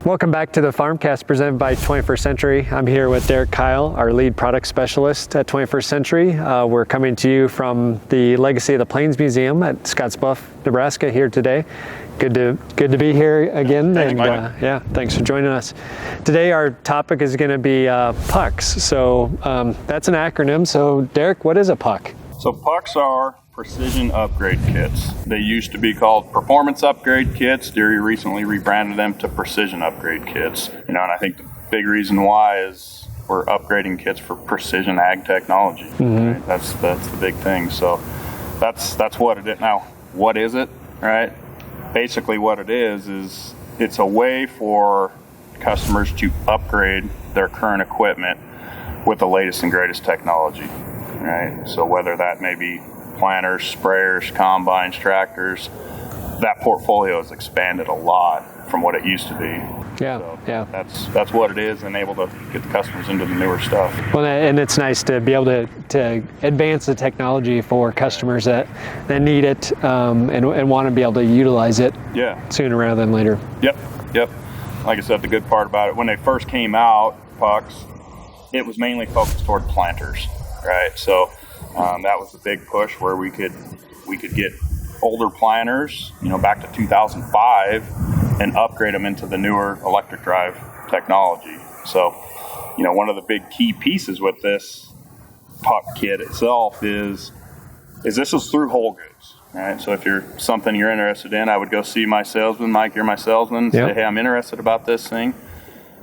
Welcome back to the FarmCast presented by 21st Century. I'm here with Derek Kyle, our lead product specialist at 21st Century. We're coming to you from the Legacy of the Plains Museum at Scottsbluff, Nebraska here today. Good to be here again. Thanks, thanks for joining us. Today our topic is going to be PUKs. So that's an acronym. So Derek, what is a PUK? So PUKs are precision upgrade kits. They used to be called performance upgrade kits. Deere recently rebranded them to precision upgrade kits. And I think the big reason why is we're upgrading kits for precision ag technology. Right? That's the big thing. So that's what it is. Now, what is it? Right? Basically, what it is it's a way for customers to upgrade their current equipment with the latest and greatest technology. Right? So whether that may be planters, sprayers, combines, tractors, that portfolio has expanded a lot from what it used to be. That's what it is, and able to get the customers into the newer stuff. Well, and it's nice to be able to advance the technology for customers that need it and want to be able to utilize it sooner rather than later. Yep. Like I said, the good part about it, when they first came out, PUKs, it was mainly focused toward planters, right? So that was the big push where we could get older planters, back to 2005, and upgrade them into the newer electric drive technology. So, one of the big key pieces with this PUK kit itself is this is through whole goods. Right? So if you're something you're interested in, I would go see my salesman, Mike, you're my salesman, say, hey, I'm interested about this thing.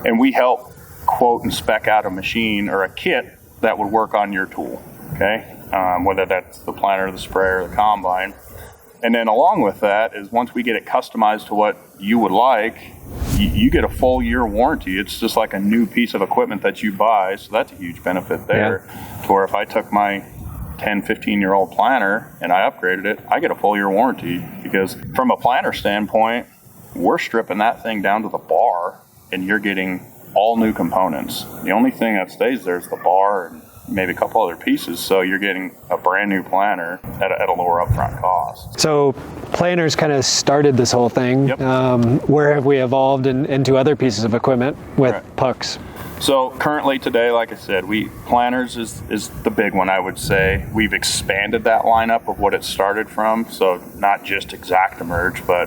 And we help quote and spec out a machine or a kit that would work on your tool. Okay, whether that's the planter, the sprayer, the combine. And then along with that is once we get it customized to what you would like, you get a full year warranty. It's just like a new piece of equipment that you buy. So that's a huge benefit there. To where if I took my 10, 15-year-old planter and I upgraded it, I get a full year warranty, because from a planter standpoint, we're stripping that thing down to the bar and you're getting all new components. The only thing that stays there is the bar and maybe a couple other pieces, so you're getting a brand new planter at a lower upfront cost. So planters kind of started this whole thing. Where have we evolved into other pieces of equipment with PUKs? So currently today, like I said, planters is the big one, I would say. We've expanded that lineup of what it started from, so not just ExactEmerge, but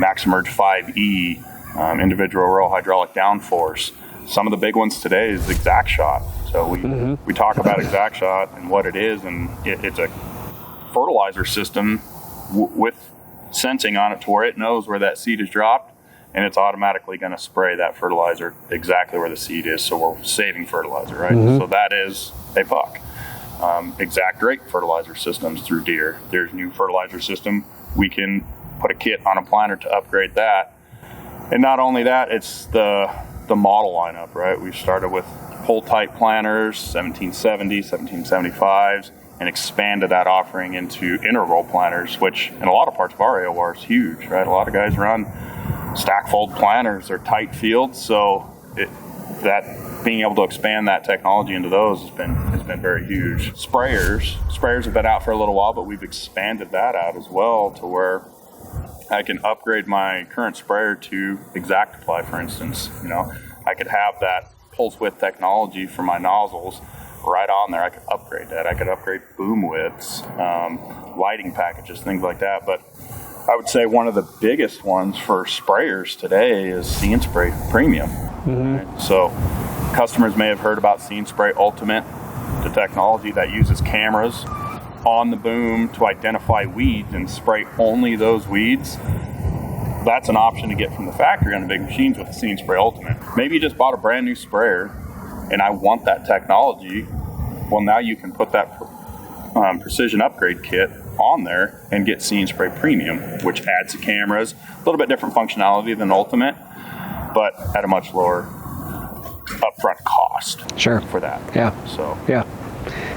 MaxEmerge 5E, individual row hydraulic downforce. Some of the big ones today is ExactShot. So we talk about ExactShot and what it is, and it's a fertilizer system with sensing on it to where it knows where that seed is dropped, and it's automatically going to spray that fertilizer exactly where the seed is, so we're saving fertilizer, right? So that is a PUK. ExactRate fertilizer systems through Deere. There's new fertilizer system. We can put a kit on a planter to upgrade that. And not only that, it's the model lineup, right? We've started with pull-type planters, 1770s, 1775s, and expanded that offering into interval planters, which in a lot of parts of our AOR is huge, right? A lot of guys run stack-fold planters. They're tight fields, so being able to expand that technology into those has been very huge. Sprayers have been out for a little while, but we've expanded that out as well to where I can upgrade my current sprayer to ExactApply, for instance. I could have that pulse width technology for my nozzles right on there. I could upgrade that. I could upgrade boom widths, lighting packages, things like that. But I would say one of the biggest ones for sprayers today is See & Spray Premium. Right? So customers may have heard about See & Spray Ultimate, the technology that uses cameras on the boom to identify weeds and spray only those weeds. That's an option to get from the factory on the big machines with the See & Spray Ultimate. Maybe you just bought a brand new sprayer and I want that technology. Well, now you can put that precision upgrade kit on there and get See & Spray Premium, which adds the cameras, a little bit different functionality than Ultimate, but at a much lower upfront cost for that.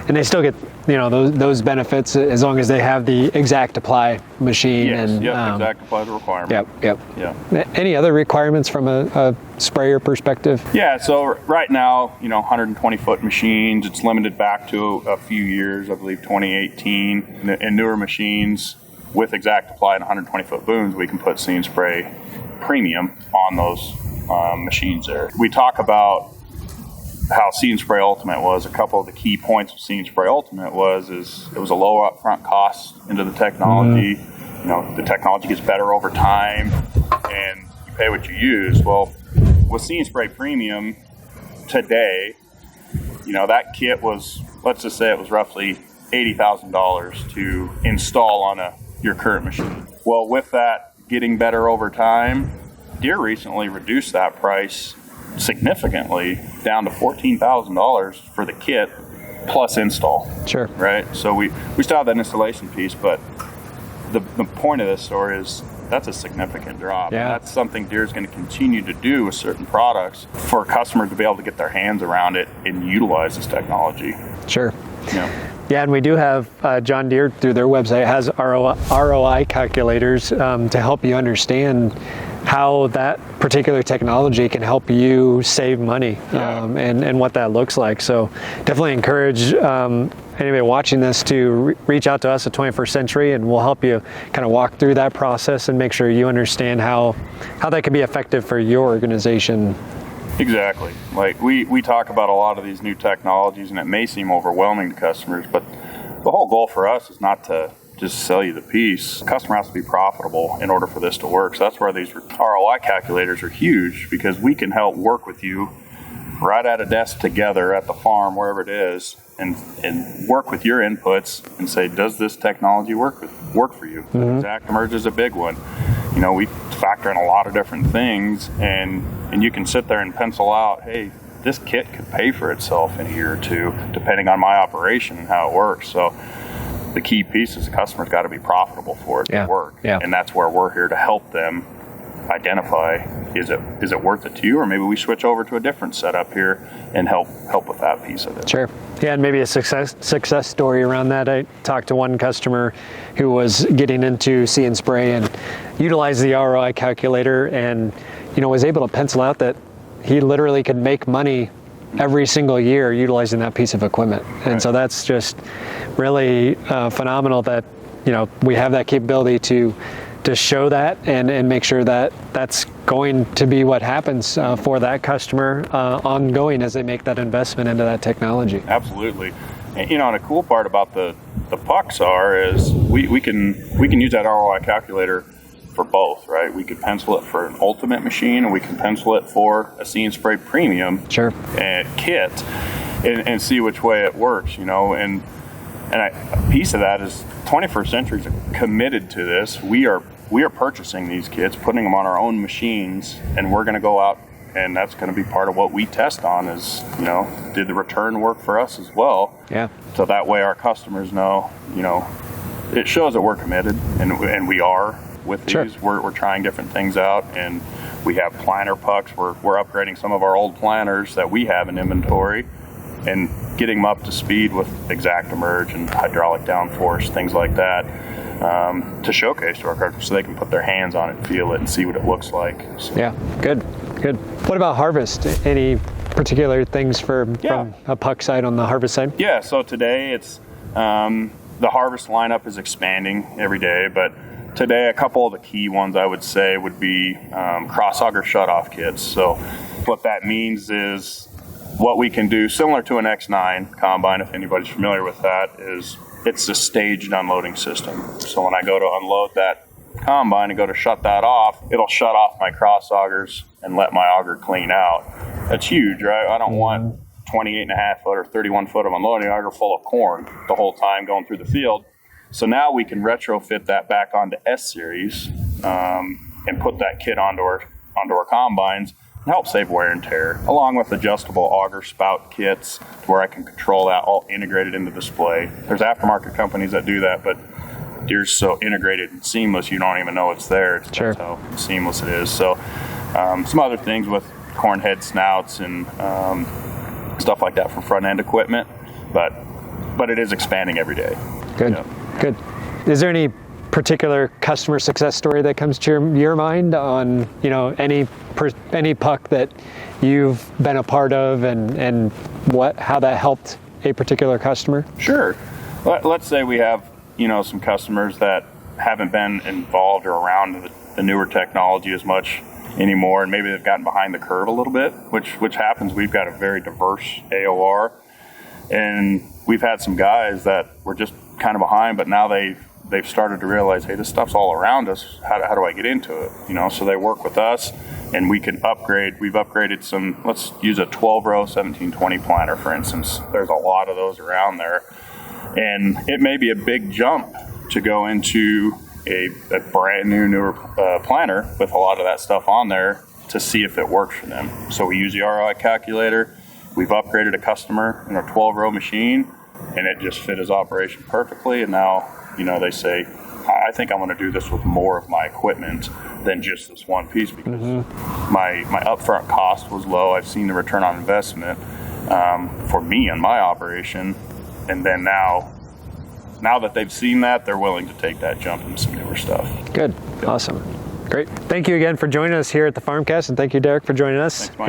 And they still get those benefits as long as they have the ExactApply machine. ExactApply is a requirement. Any other requirements from a sprayer perspective? So right now, 120-foot machines, it's limited back to a few years, I believe 2018. And newer machines with ExactApply and 120-foot booms, we can put See & Spray Premium on those machines there. We talk about how See and Spray Ultimate was. A couple of the key points of See and Spray Ultimate is it was a low upfront cost into the technology. The technology gets better over time, and you pay what you use. Well, with See and Spray Premium today, that kit was, let's just say it was roughly $80,000 to install on your current machine. Well, with that getting better over time, Deere recently reduced that price significantly down to $14,000 for the kit plus install. Sure. Right? So we still have that installation piece, but the point of this story is that's a significant drop. Yeah. And that's something Deere's going to continue to do with certain products for customers to be able to get their hands around it and utilize this technology. Sure. Yeah, and we do have John Deere through their website has ROI Calculators to help you understand how that particular technology can help you save money and what that looks like. So definitely encourage anybody watching this to reach out to us at 21st Century, and we'll help you kind of walk through that process and make sure you understand how that can be effective for your organization. Exactly. Like we talk about a lot of these new technologies, and it may seem overwhelming to customers, but the whole goal for us is not to just sell you the piece. The customer has to be profitable in order for this to work. So that's where these ROI calculators are huge, because we can help work with you right at a desk together at the farm, wherever it is, and work with your inputs and say, does this technology work for you? ExactEmerge is a big one. We factor in a lot of different things, and you can sit there and pencil out, hey, this kit could pay for itself in a year or two, depending on my operation and how it works. So the key piece is the customer's got to be profitable for it to work. Yeah. And that's where we're here to help them identify, is it worth it to you, or maybe we switch over to a different setup here and help with that piece of it. Sure. Yeah, and maybe a success story around that. I talked to one customer who was getting into See and Spray and utilized the ROI calculator, and was able to pencil out that he literally could make money every single year utilizing that piece of equipment. And so that's just really phenomenal that we have that capability to show that and make sure that that's going to be what happens for that customer ongoing as they make that investment into that technology. Absolutely. And the cool part about the PUKs is we can use that ROI calculator for both, right? We could pencil it for an ultimate machine, and we can pencil it for a See and Spray Premium kit and see which way it works, and a piece of that is 21st Century is committed to this. We are purchasing these kits, putting them on our own machines, and we're going to go out, and that's going to be part of what we test on is, did the return work for us as well? Yeah. So that way our customers know, it shows that we're committed, and we are with these. Sure. We're trying different things out, and we have planter pucks. We're upgrading some of our old planters that we have in inventory and getting them up to speed with ExactEmerge and hydraulic downforce, things like that, to showcase to our customers so they can put their hands on it, feel it, and see what it looks like. So. Yeah, good. What about harvest? Any particular things from a puck side on the harvest side? Yeah, so today it's the harvest lineup is expanding every day, but today a couple of the key ones I would say would be cross-auger shutoff kits. So what that means is what we can do, similar to an X9 combine, if anybody's familiar with that, is it's a staged unloading system. So when I go to unload that combine and go to shut that off, it'll shut off my cross augers and let my auger clean out. That's huge, right? I don't want 28.5 foot or 31 foot of unloading auger full of corn the whole time going through the field. So now we can retrofit that back onto S-Series and put that kit onto our combines and help save wear and tear, along with adjustable auger spout kits where I can control that all integrated in the display. There's aftermarket companies that do that, but Deere's so integrated and seamless you don't even know it's there. Sure. That's how seamless it is. So some other things with corn head snouts and stuff like that for front end equipment, but it is expanding every day. Good. Yeah. Good. Is there any particular customer success story that comes to your mind on any puck that you've been a part of and how that helped a particular customer? Sure. Let's say we have some customers that haven't been involved or around the newer technology as much anymore, and maybe they've gotten behind the curve a little bit, which happens. We've got a very diverse AOR, and we've had some guys that were just kind of behind, but now they've started to realize, hey, this stuff's all around us. How do I get into it? So they work with us, and we can upgrade. We've upgraded some. Let's use a 12-row 1720 planter, for instance. There's a lot of those around there, and it may be a big jump to go into a brand newer planter with a lot of that stuff on there to see if it works for them. So we use the ROI calculator. We've upgraded a customer in our 12-row machine, and it just fit his operation perfectly. And now, they say, I think I want to do this with more of my equipment than just this one piece, because my upfront cost was low. I've seen the return on investment for me and my operation. And then now that they've seen that, they're willing to take that jump into some newer stuff. Good. Awesome. Great. Thank you again for joining us here at the FarmCast, and thank you, Derek, for joining us. Thanks, Mike.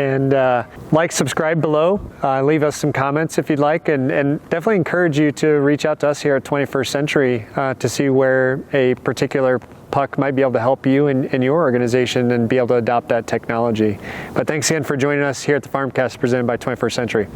And subscribe below, leave us some comments if you'd like, and definitely encourage you to reach out to us here at 21st Century to see where a particular puck might be able to help you and your organization and be able to adopt that technology. But thanks again for joining us here at the FarmCast presented by 21st Century.